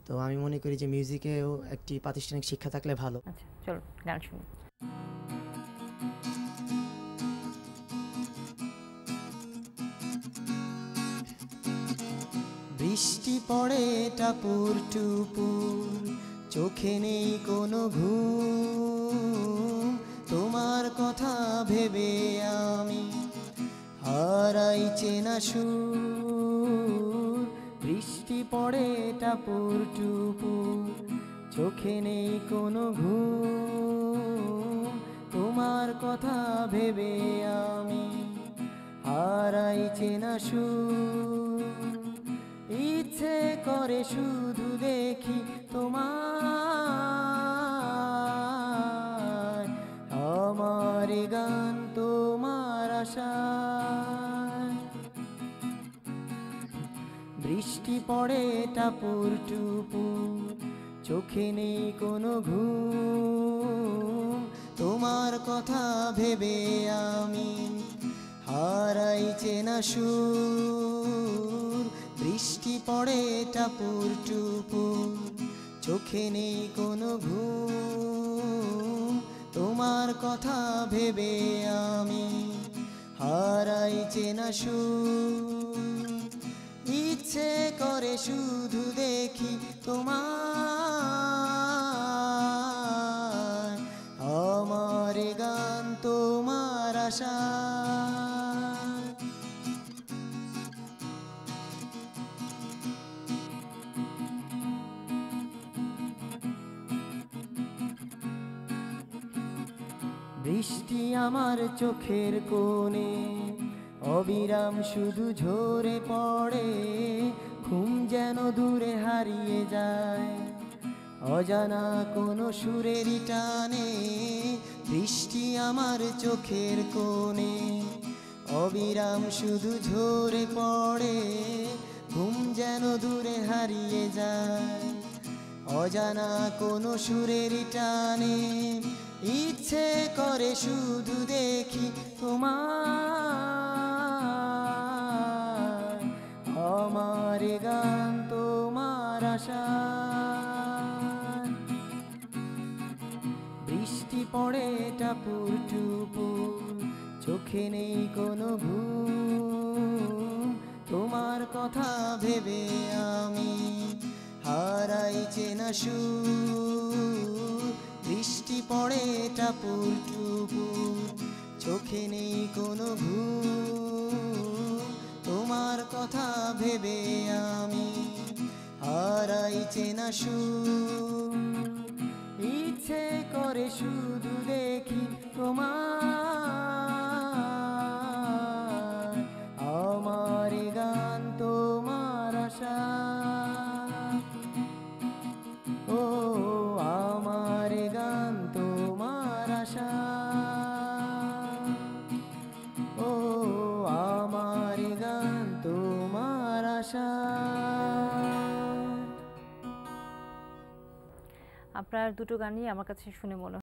তো আমি মনে করি যে মিউজিকেও একটি প্রাতিষ্ঠানিক শিক্ষা থাকলে ভালো। আচ্ছা, চলো গান শুনি। বৃষ্টি পড়ে টাপুর টুপুর, চোখে নেই কোনো ঘুম, তোমার কথা ভেবে আমি হারাই চেনা সুর। বৃষ্টি পড়ে টাপুর টুপুর, চোখে নেই কোনো ঘুম, তোমার কথা ভেবে আমি হারাই চেনা সুর। ইচ্ছে করে শুধু দেখি তোমায়, আমার এ গান তোমার আশায়। বৃষ্টি পড়ে টাপুর টুপুর, চোখে নেই কোনো ঘুম, তোমার কথা ভেবে আমি হারাই চেনা সুর। বৃষ্টি পড়ে টাপুর টুপুর, চোখে নেই কোনো ঘুম, তোমার কথা ভেবে আমি হারাই চেনা সুর। ইচ্ছে করে শুধু দেখি তোমায়, আমার এ গান তোমার আশায়। বৃষ্টি আমার চোখের কোণে অবিরাম শুধু ঝরে পড়ে, ঘুম যেন দূরে হারিয়ে যায় অজানা কোনো সুরেরই টানে। বৃষ্টি আমার চোখের কোণে অবিরাম শুধু ঝরে পড়ে, ঘুম যেন দূরে হারিয়ে যায় অজানা কোনো সুরেরই টানে। ইচ্ছে করে শুধু দেখি তোমায়, আমার এ গান তোমার আশায়। বৃষ্টি পড়ে টাপুর টুপুর, চোখে নেই কোনো ঘুম, তোমার কথা ভেবে আমি হারাই চেনা সুর। বৃষ্টি পড়ে টাপুর টুপুর, চোখে নেই কোনো ঘুম, তোমার কথা ভেবে আমি হারাই চেনা সুর। ইচ্ছে করে শুধু দেখি তোমায়, আমার এ গান তোমার আশায়। ও আমার এ গান তোমার আশায়, ও আমার এ গান তোমার আশায়। আপনার দুটো গানই আমার কাছে শুনে মনে